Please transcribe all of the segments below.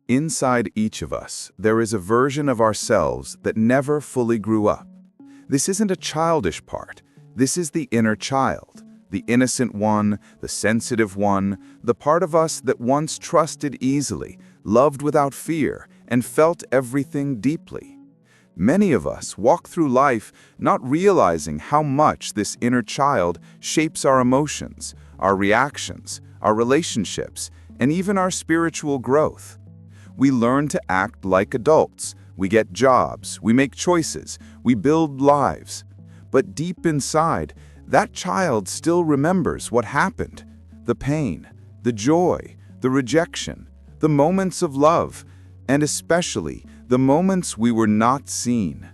Inside each of us, there is a version of ourselves that never fully grew up. This isn't a childish part. This is the inner child, the innocent one, the sensitive one, the part of us that once trusted easily, loved without fear, and felt everything deeply. Many of us walk through life not realizing how much this inner child shapes our emotions, our reactions, our relationships, and even our spiritual growth. We learn to act like adults. We get jobs, we make choices, we build lives. But deep inside, that child still remembers what happened. The pain, the joy, the rejection, the moments of love, and especially the moments we were not seen.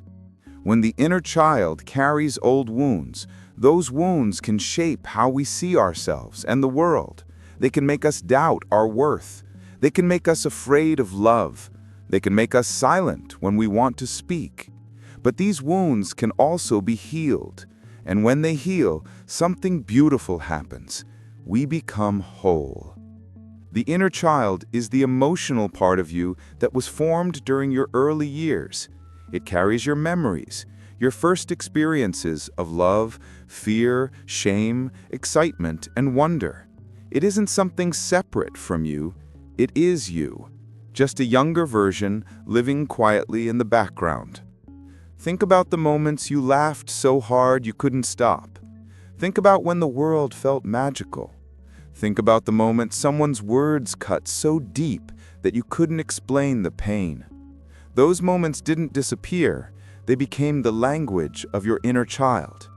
When the inner child carries old wounds, those wounds can shape how we see ourselves and the world. They can make us doubt our worth. They can make us afraid of love. They can make us silent when we want to speak. But these wounds can also be healed. And when they heal, something beautiful happens. We become whole. The inner child is the emotional part of you that was formed during your early years. It carries your memories, your first experiences of love, fear, shame, excitement, and wonder. It isn't something separate from you. It is you, just a younger version living quietly in the background. Think about the moments you laughed so hard you couldn't stop. Think about when the world felt magical. Think about the moment someone's words cut so deep that you couldn't explain the pain. Those moments didn't disappear, they became the language of your inner child.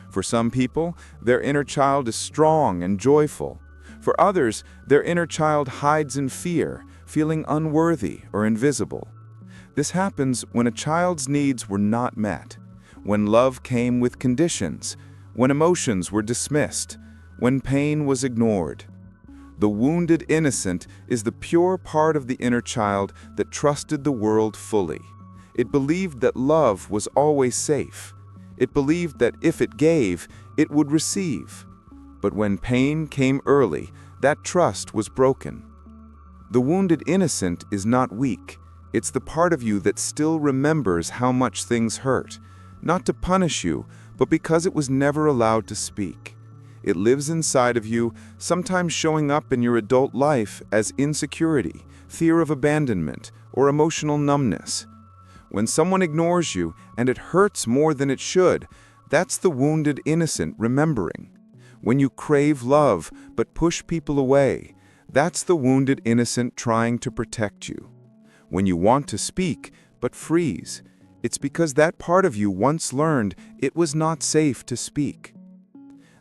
For some people, their inner child is strong and joyful. For others, their inner child hides in fear, feeling unworthy or invisible. This happens when a child's needs were not met, when love came with conditions, when emotions were dismissed, when pain was ignored. The wounded innocent is the pure part of the inner child that trusted the world fully. It believed that love was always safe. It believed that if it gave, it would receive. But when pain came early, that trust was broken. The wounded innocent is not weak. It's the part of you that still remembers how much things hurt, not to punish you, but because it was never allowed to speak. It lives inside of you, sometimes showing up in your adult life as insecurity, fear of abandonment, or emotional numbness. When someone ignores you and it hurts more than it should, that's the wounded innocent remembering. When you crave love but push people away, that's the wounded innocent trying to protect you. When you want to speak but freeze, it's because that part of you once learned it was not safe to speak.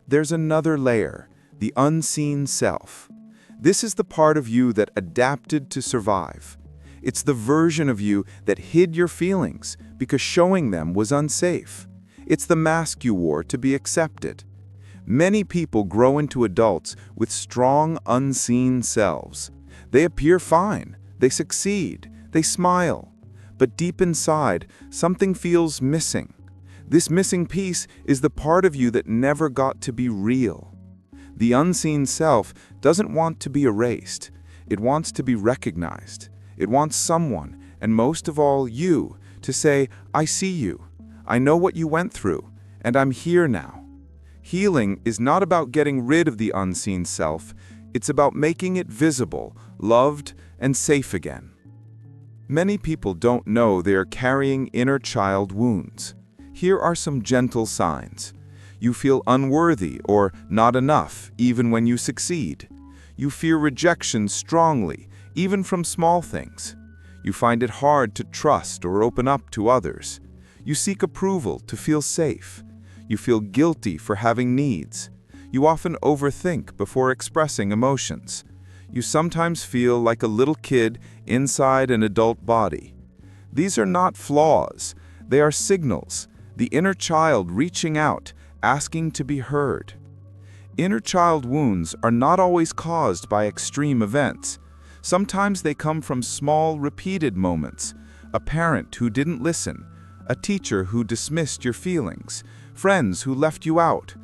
There's another layer, the unseen self. This is the part of you that adapted to survive. It's the version of you that hid your feelings because showing them was unsafe. It's the mask you wore to be accepted. Many people grow into adults with strong, unseen selves. They appear fine, they succeed, they smile. But deep inside, something feels missing. This missing piece is the part of you that never got to be real. The unseen self doesn't want to be erased. It wants to be recognized. It wants someone, and most of all you, to say, "I see you. I know what you went through, and I'm here now." Healing is not about getting rid of the unseen self, it's about making it visible, loved, and safe again. Many people don't know they are carrying inner child wounds. Here are some gentle signs. You feel unworthy or not enough even when you succeed. You fear rejection strongly, even from small things. You find it hard to trust or open up to others. You seek approval to feel safe. You feel guilty for having needs. You often overthink before expressing emotions. You sometimes feel like a little kid inside an adult body. These are not flaws. They are signals. The inner child reaching out, asking to be heard. Inner child wounds are not always caused by extreme events. Sometimes they come from small, repeated moments. A parent who didn't listen, a teacher who dismissed your feelings, friends who left you out.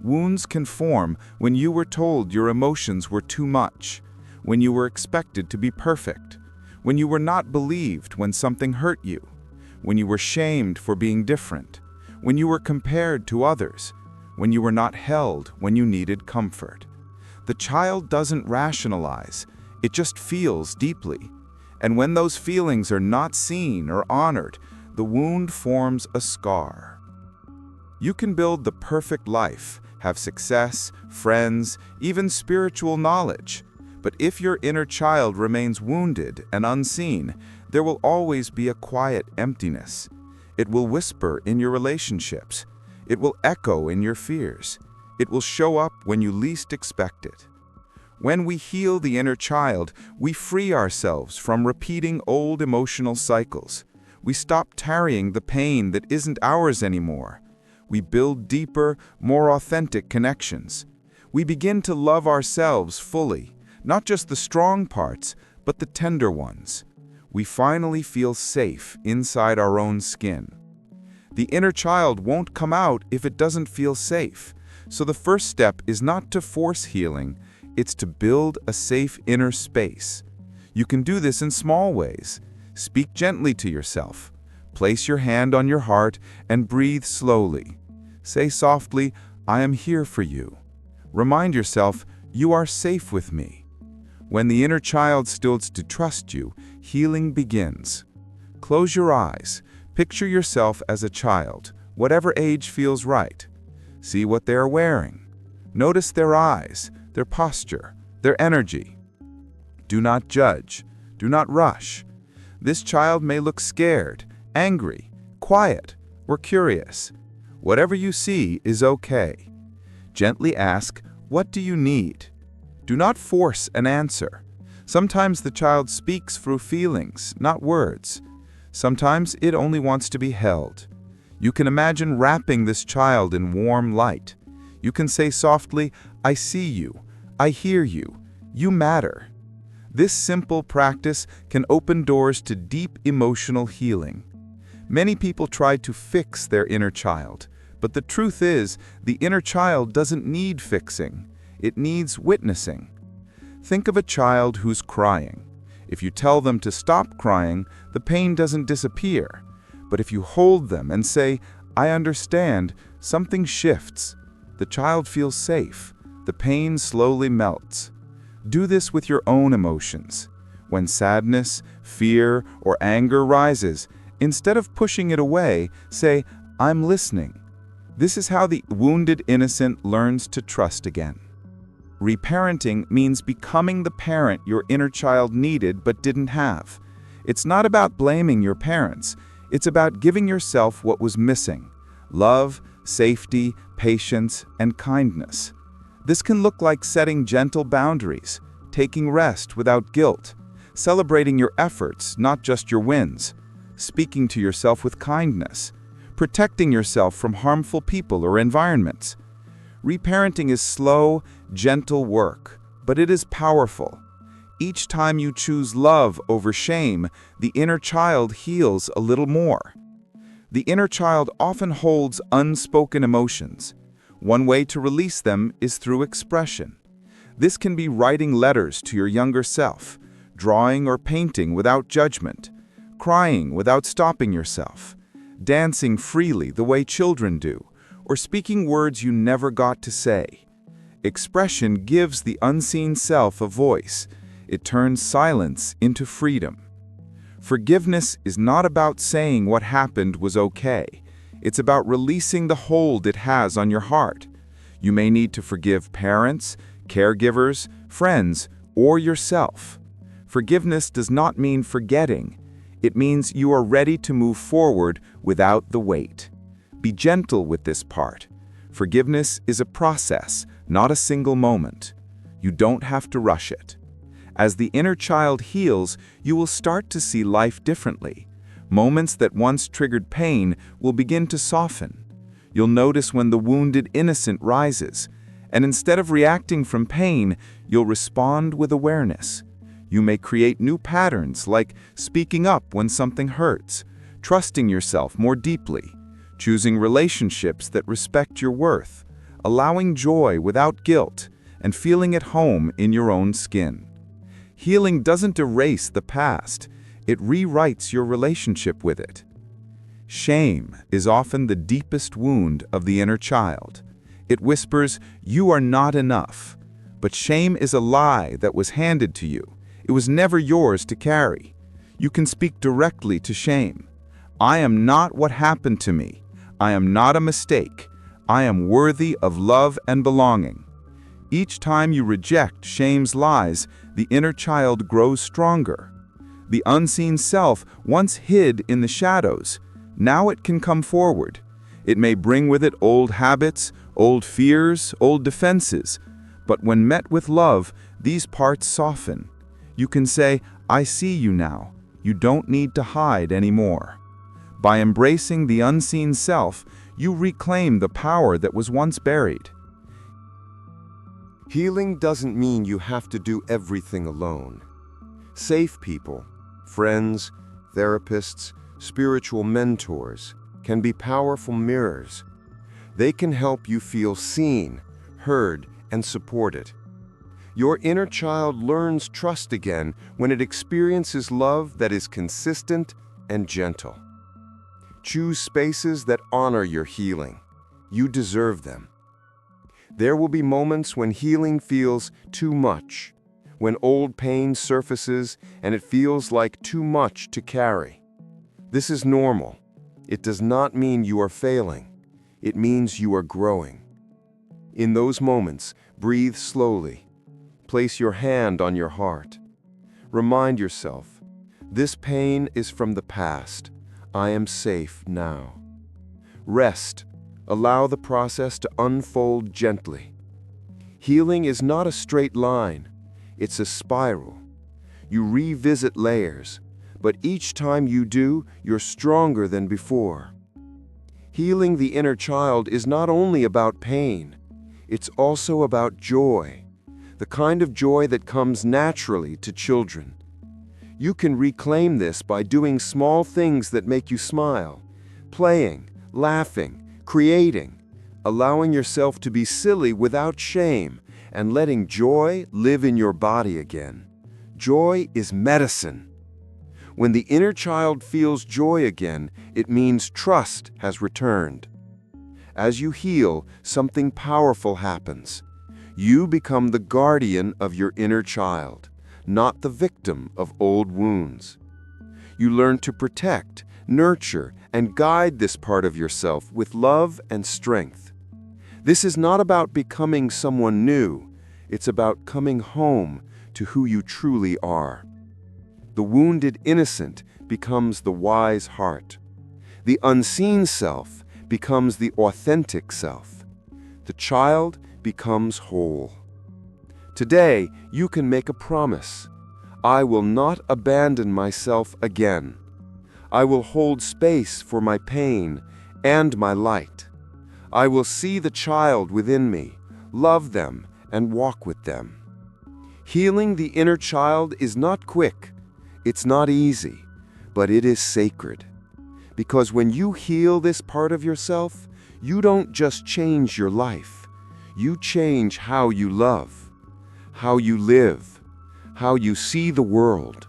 Wounds can form when you were told your emotions were too much, when you were expected to be perfect, when you were not believed when something hurt you, when you were shamed for being different, when you were compared to others, when you were not held when you needed comfort. The child doesn't rationalize, it just feels deeply. And when those feelings are not seen or honored, the wound forms a scar. You can build the perfect life, have success, friends, even spiritual knowledge. But if your inner child remains wounded and unseen, there will always be a quiet emptiness. It will whisper in your relationships. It will echo in your fears. It will show up when you least expect it. When we heal the inner child, we free ourselves from repeating old emotional cycles. We stop tarrying the pain that isn't ours anymore. We build deeper, more authentic connections. We begin to love ourselves fully, not just the strong parts, but the tender ones. We finally feel safe inside our own skin. The inner child won't come out if it doesn't feel safe. So the first step is not to force healing, it's to build a safe inner space. You can do this in small ways. Speak gently to yourself. Place your hand on your heart and breathe slowly. Say softly, "I am here for you." Remind yourself, "You are safe with me." When the inner child starts to trust you, healing begins. Close your eyes. Picture yourself as a child, whatever age feels right. See what they are wearing. Notice their eyes, their posture, their energy. Do not judge. Do not rush. This child may look scared, angry, quiet, or curious. Whatever you see is okay. Gently ask, "What do you need?" Do not force an answer. Sometimes the child speaks through feelings, not words. Sometimes it only wants to be held. You can imagine wrapping this child in warm light. You can say softly, "I see you. I hear you. You matter." This simple practice can open doors to deep emotional healing. Many people try to fix their inner child, but the truth is, the inner child doesn't need fixing. It needs witnessing. Think of a child who's crying. If you tell them to stop crying, the pain doesn't disappear. But if you hold them and say, "I understand," something shifts. The child feels safe. The pain slowly melts. Do this with your own emotions. When sadness, fear, or anger rises, instead of pushing it away, say, "I'm listening." This is how the wounded innocent learns to trust again. Reparenting means becoming the parent your inner child needed but didn't have. It's not about blaming your parents. It's about giving yourself what was missing: love, safety, patience, and kindness. This can look like setting gentle boundaries, taking rest without guilt, celebrating your efforts, not just your wins, speaking to yourself with kindness, protecting yourself from harmful people or environments. Reparenting is slow, gentle work, but it is powerful. Each time you choose love over shame, the inner child heals a little more. The inner child often holds unspoken emotions. One way to release them is through expression. This can be writing letters to your younger self, drawing or painting without judgment, crying without stopping yourself, dancing freely the way children do, or speaking words you never got to say. Expression gives the unseen self a voice. It turns silence into freedom. Forgiveness is not about saying what happened was okay. It's about releasing the hold it has on your heart. You may need to forgive parents, caregivers, friends, or yourself. Forgiveness does not mean forgetting. It means you are ready to move forward without the weight. Be gentle with this part. Forgiveness is a process, not a single moment. You don't have to rush it. As the inner child heals, you will start to see life differently. Moments that once triggered pain will begin to soften. You'll notice when the wounded innocent rises, and instead of reacting from pain, you'll respond with awareness. You may create new patterns like speaking up when something hurts, trusting yourself more deeply, choosing relationships that respect your worth, allowing joy without guilt, and feeling at home in your own skin. Healing doesn't erase the past, it rewrites your relationship with it. Shame is often the deepest wound of the inner child. It whispers, "You are not enough." But shame is a lie that was handed to you. It was never yours to carry. You can speak directly to shame. "I am not what happened to me. I am not a mistake. I am worthy of love and belonging." Each time you reject shame's lies, the inner child grows stronger. The unseen self once hid in the shadows. Now it can come forward. It may bring with it old habits, old fears, old defenses. But when met with love, these parts soften. You can say, "I see you now. You don't need to hide anymore." By embracing the unseen self, you reclaim the power that was once buried. Healing doesn't mean you have to do everything alone. Safe people, friends, therapists, spiritual mentors can be powerful mirrors. They can help you feel seen, heard, and supported. Your inner child learns trust again when it experiences love that is consistent and gentle. Choose spaces that honor your healing. You deserve them. There will be moments when healing feels too much, when old pain surfaces and it feels like too much to carry. This is normal. It does not mean you are failing. It means you are growing. In those moments, breathe slowly. Place your hand on your heart. Remind yourself, this pain is from the past. I am safe now. Rest. Allow the process to unfold gently. Healing is not a straight line. It's a spiral. You revisit layers, but each time you do, you're stronger than before. Healing the inner child is not only about pain, it's also about joy, the kind of joy that comes naturally to children. You can reclaim this by doing small things that make you smile, playing, laughing, creating, allowing yourself to be silly without shame, and letting joy live in your body again. Joy is medicine. When the inner child feels joy again, it means trust has returned. As you heal, something powerful happens. You become the guardian of your inner child, not the victim of old wounds. You learn to protect, nurture, and guide this part of yourself with love and strength. This is not about becoming someone new. It's about coming home to who you truly are. The wounded innocent becomes the wise heart. The unseen self becomes the authentic self. The child becomes whole. Today, you can make a promise. I will not abandon myself again. I will hold space for my pain and my light. I will see the child within me, love them, and walk with them. Healing the inner child is not quick. It's not easy, but it is sacred. Because when you heal this part of yourself, you don't just change your life. You change how you love, how you live, how you see the world.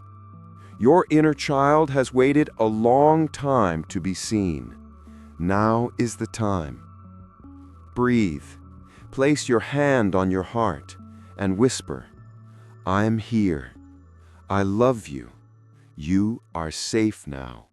Your inner child has waited a long time to be seen. Now is the time. Breathe. Place your hand on your heart and whisper, I am here. I love you. You are safe now.